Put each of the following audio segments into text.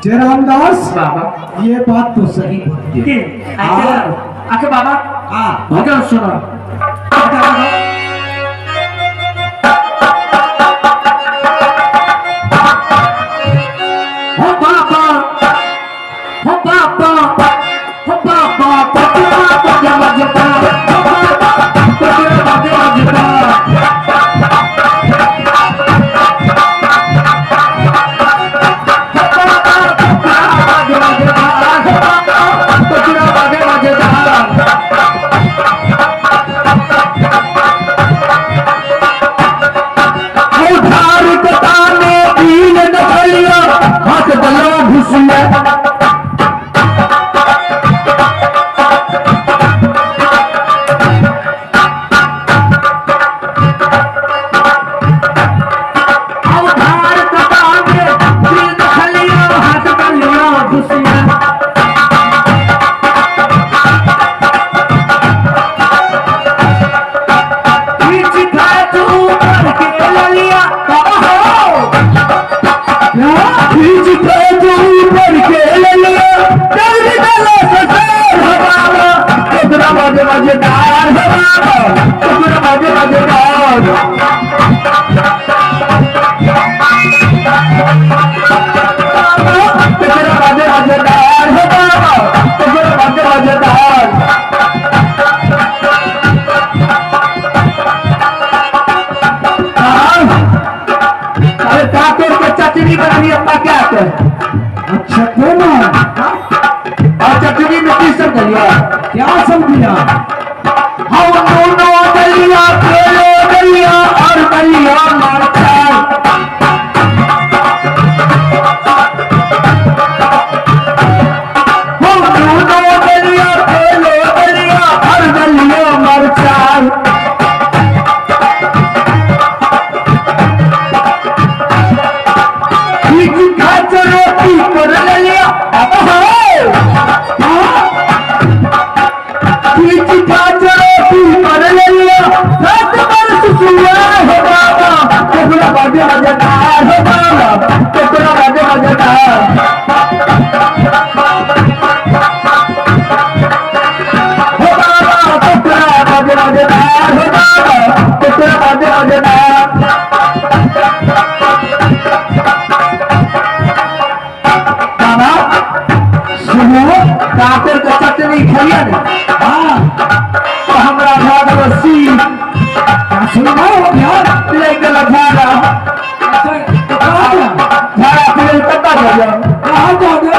जय रामदास बाबा ये बात तो सही बोलती है। आके बाबा हाँ भजन सुनो। हो बाबा हो बाबा हो बाबा तेरा बजा बजता हो बाबा तेरा बजा बजता अच्छा कौन और चटनी में किस सब दलिया क्या सब दिया? हम दोनों दलिया खेलो दलिया और दलिया मारता हम दोनों दलिया खेलो दलिया और दलिया मारता काकर का चटनी खलिया ने हाँ तो हमरा भागवती सुनो यार ले गल झाड़ा झाड़ा फिर पता गया कहाँ जाओगे?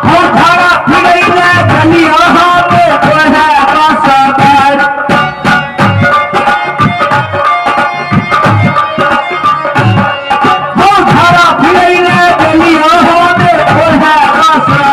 हो झाड़ा फिर ले खलिया हाथ कोहा पासा बैठ हो झाड़ा फिर ले खलिया हाथ कोहा पासा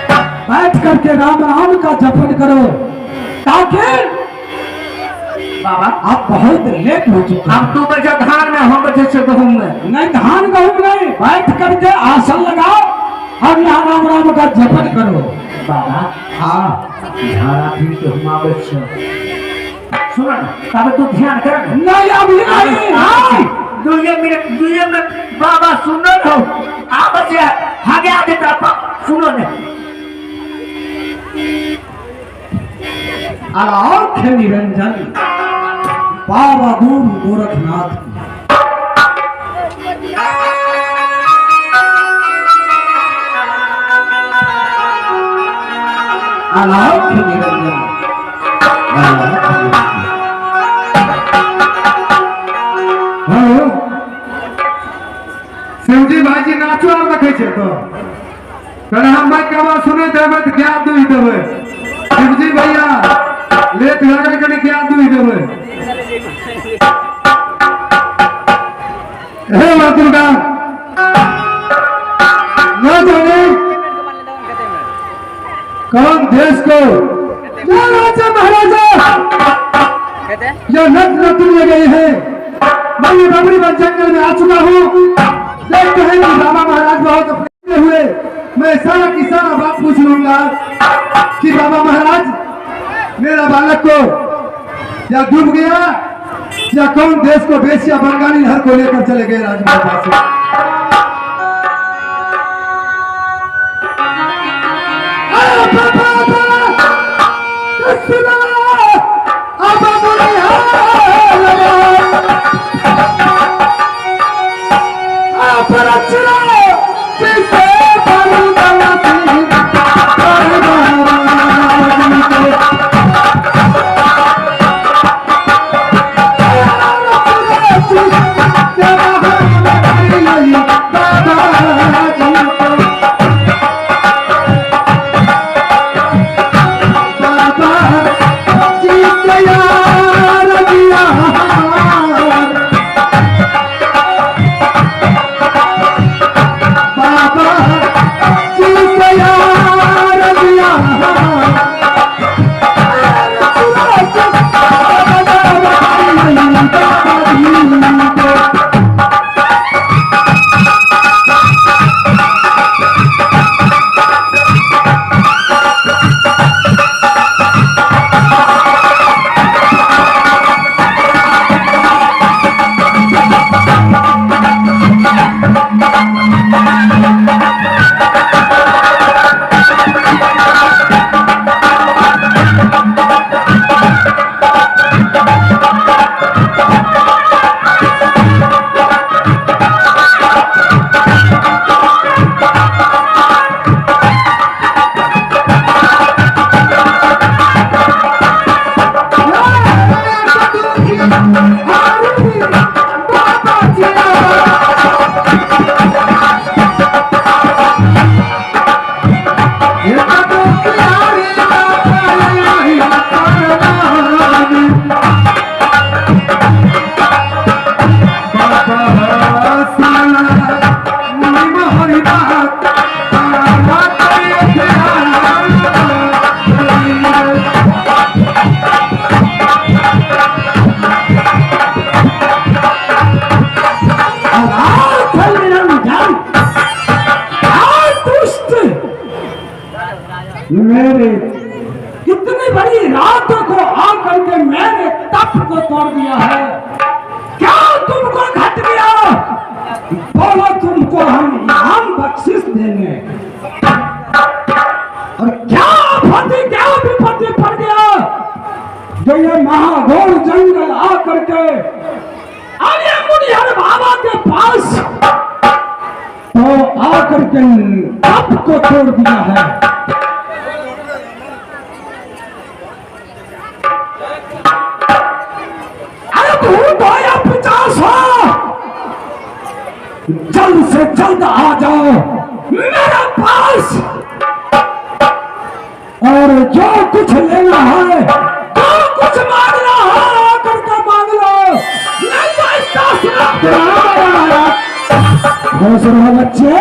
राम राम का जपन करो ताकि बाबा आप बहुत लेट हो चुके हम 2 बजे धान में हम बजे से गहूं में नहीं धान गहूं नहीं बैठ करके आसन लगाओ और यहाँ राम राम का जपन करो। बाबा हाँ झाड़ा फिर तो हम आवे से सुन तब तू ध्यान कर नहीं अभी नहीं हाँ दुनिया में बाबा सुनो ना आप से आगे आगे सुनो ना अलौख निरंजन बाबा दूर गोरखनाथ की आलाप निरंजन। शिवजी भाईजी नाचो और रखे छे तो कने हम भाई कबा सुने देबे त क्या दुई देबे शिवजी भैया लेट लगल कने क्या दुई देबे हे मां दुर्गा न जाने कौन देश को या राजा महाराजा या नट नटुन ले गए हैं। मैं ये बबरी वन जंगल में आ चुका हूँ। देखते हैं कि बाबा महाराज बहुत अपने हुए मैं सारा की सारा बात पूछ लूंगा कि बाबा महाराज मेरा बालक को या डूब गया या कौन देश को बेच या बंगाली नहर को लेकर चले गए राजमाता से। मेरे कितनी बड़ी रात को आकर के मैंने तप को तोड़ दिया है। क्या तुमको घट गया? बोलो तुमको हम इनाम बख्शिश देंगे। और क्या विपत्ति पड़ गया जो ये महाघोर जंगल आकर के अरे मुनिहर बाबा के पास तो आकर के तप को तोड़ दिया है। जल्द से जल्द आ जाओ मेरे पास और जो कुछ लेना है जो कुछ मांगना है आकर के मांग लो। नहीं तो इसका खुश रहो बच्चे।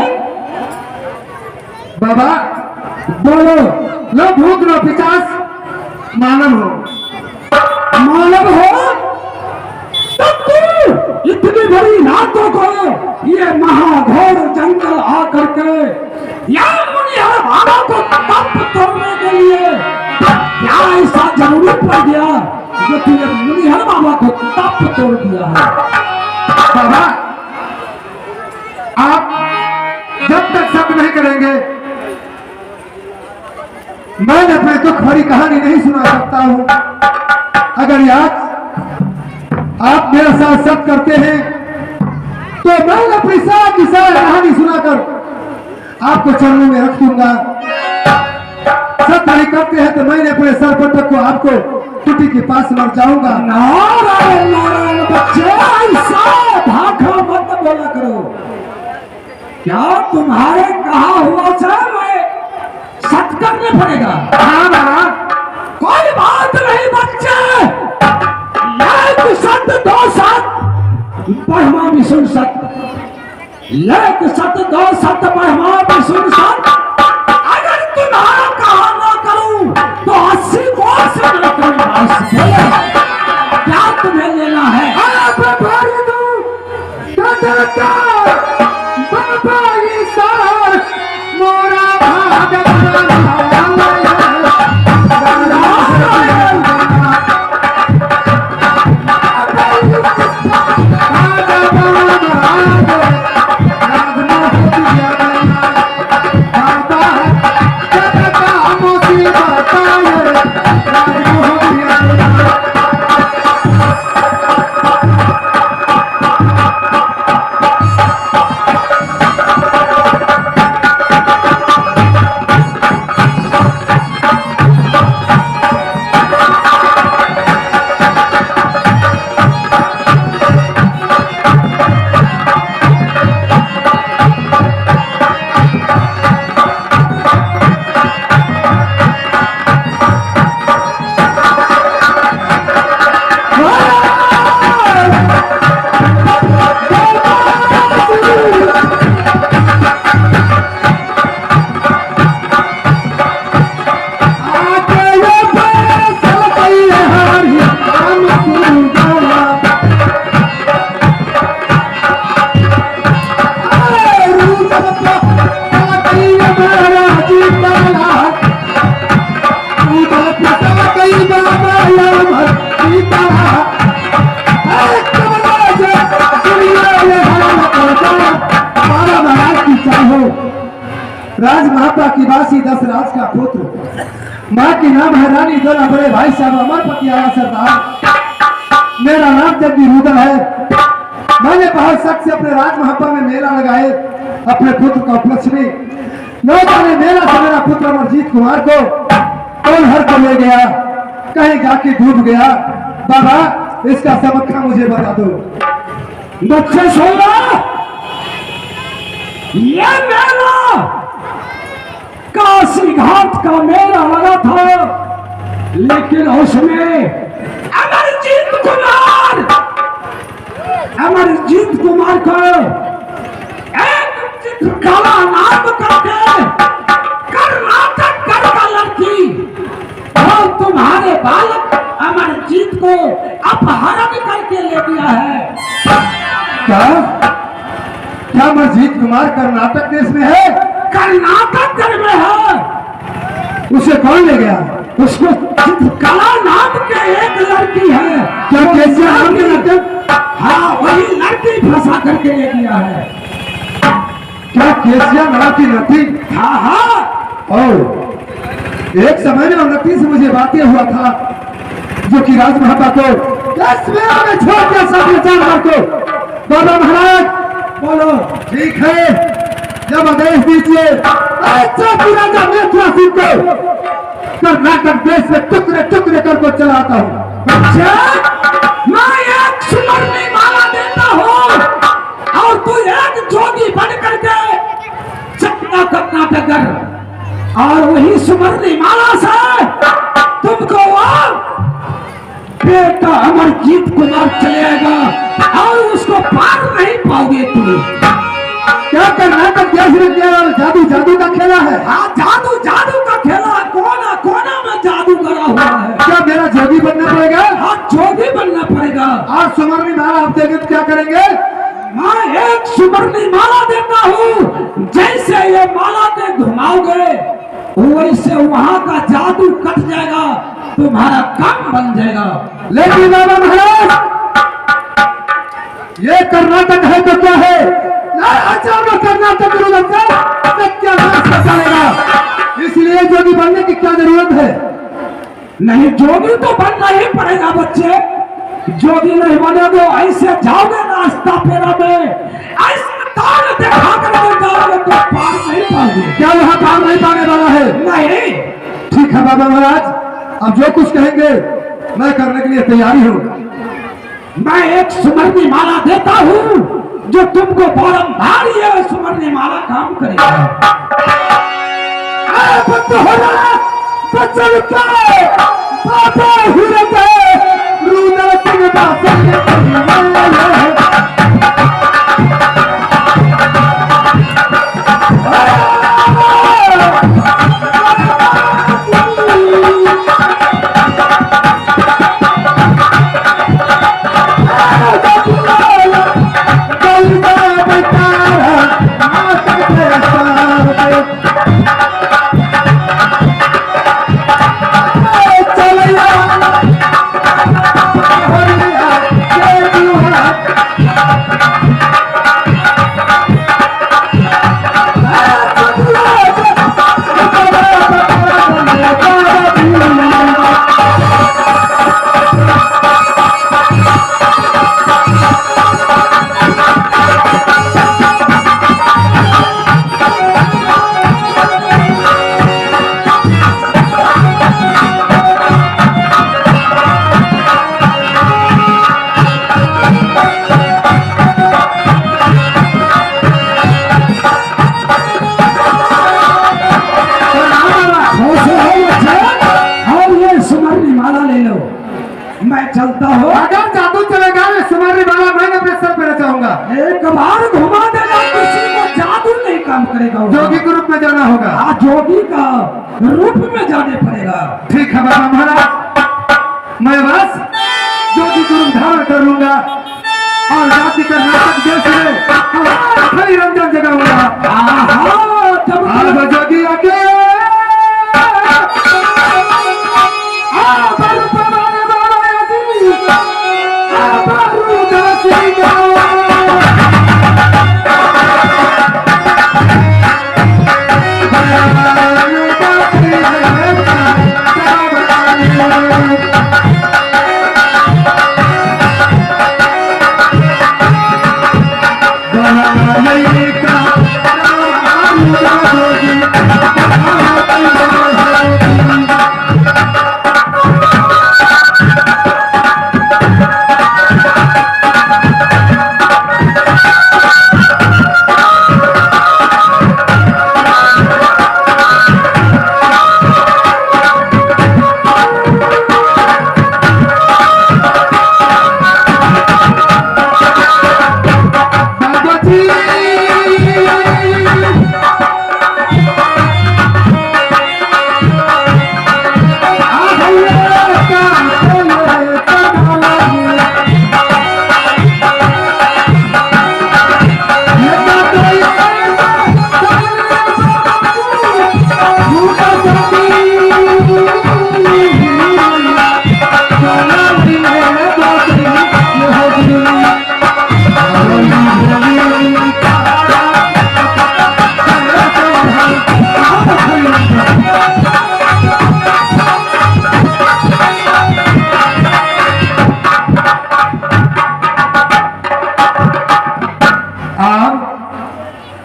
बाबा बोलो लो भूत लो पिचास मानव हो इतनी बड़ी रातों को ये महाघोर जंगल आकर के या मुनिहर बाबा को तप तोड़ने के लिए क्या ऐसा जरूरी पड़ गया जो तुझे मुनिहर बाबा को तप तोड़ दिया है? बाबा आप जब तक शक नहीं करेंगे मैं अपने दुख भरी कहानी नहीं सुना सकता हूं। अगर आज आप मेरे साथ सब करते हैं तो मैं अपनी सारी की सारी कहानी सुनाकर आपको चरणों में रख दूंगा। सब नहीं करते हैं तो मैंने अपने सर पर तक को आपको टूटी के पास मर जाऊंगा। नारायण नारायण बच्चे, ऐसा भाखा मत बोला करो। क्या तुम्हारे कहा हुआ से मैं सच करने पड़ेगा? हाँ मामा, कोई बात नहीं बच्चे, एक सत दो सत ब्रह्मा विष्णु सत, एक सत दो सत ब्रह्मा विष्णु सत। अगर तुम्हारा कहा ना करूं तो 80 को से क्या तुम्हें लेना है? राज महापा की वासी 10 राज का पुत्र, माँ की नाम है रानी, दोनों बड़े भाई साहब अमर पति आया सरदार। मेरा नाम जग्गी रुदल है। मैंने बहुत शक से अपने राज महापा में मेला लगाए अपने पुत्र का उपलक्ष्य में। लोगों ने मेला से मेरा पुत्र अमरजीत कुमार को कौन हर को ले गया, कहीं जाके डूब गया। बाबा इसका सबक मुझे बता दो। बच्चे सुनो, ये मेला काशी घाट का मेला लगा था, लेकिन उसमें अमरजीत कुमार को एक चित्रकला नाम करके कर्नाटक का लड़की और तुम्हारे बालक अमरजीत को अपहरण करके ले गया है। क्या क्या अमरजीत कुमार कर्नाटक देश में है? कर्नाटक देश में है। उसे कौन ले गया? उसको चित्रकला नाम के एक लड़की है। क्या केसिया नाम की लड़की? हाँ, वही लड़की फंसा करके ले गया है। क्या केसिया नाम की लड़की? हाँ हाँ। और एक समय में लड़की से मुझे बातें हुआ था जो कि राज महापा को छोड़ दिया सब विचार को। बाबा महाराज बोलो, ठीक है, जब आदेश दीजिए राजा मिथिला सिंह को कर्नाटक देश में टुकड़े टुकड़े करके चलाता हूँ। मैं एक सुवर्णी माला देता हूँ और तू एक जोगी बन करके चकना कर्नाटक कर, और वही सुवर्णी माला से तुमको बेटा अमरजीत कुमार चलेगा और उसको पार नहीं पाओगे तुम। क्या कर्नाटक देश में केवल जादू जादू का खेला है? हाँ, जादू जादू का खेला, कोना कोना में जादू करा हुआ है। क्या मेरा जोगी बनना पड़ेगा? हाँ, जोगी बनना पड़ेगा। और सुवर्णी माला आप देंगे तो क्या करेंगे? मैं एक सुवर्णी माला देता हूँ, जैसे ये माला के घुमाओगे वैसे वहाँ का जादू कट जाएगा, तुम्हारा काम बन जाएगा। लेकिन बाबा महाराज, ये कर्नाटक है तो क्या है? अचानक कर्नाटक सत्यानाश कर जाएगा। इसलिए जोगी बनने की क्या जरूरत है? नहीं, जोगी तो बनना ही पड़ेगा बच्चे। जोगी नहीं बने तो ऐसे जाओगे रास्ता फेरा में, ऐसे ताल दिखा कर जाओगे तो पार नहीं पाओगे। क्या वहाँ पार नहीं पाने वाला है? नहीं, ठीक है बाबा महाराज, आप जो कुछ कहेंगे मैं करने के लिए तैयारी हूँ। मैं एक सुमरनी माला देता हूँ जो तुमको बारंबार ये सुमरनी माला काम करेगा। बंद हो रहा बचल का बाबा हुरत रूदा सिंह मैं चलता हूँ। अगर जादू चलेगा सुमरनी माला मैं अपने सर पे रचाऊंगा। एक बार घुमा देना, किसी को जादू नहीं काम करेगा। जोगी के रूप में जाना होगा। हाँ, जोगी का रूप में जाने पड़ेगा। ठीक है बाबा महाराज, मैं बस जोगी के रूप धारण कर लूंगा और जाति का नाटक जैसे खड़ी रंजन जगाऊंगा। अब जोगी आके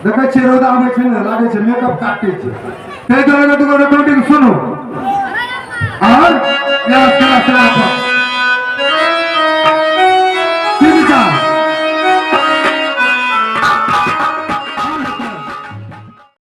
देखो छे रोदा आवे छे ने लागे छे मेकअप काटे छे ते दुआरे तो रिकॉर्डिंग सुनो।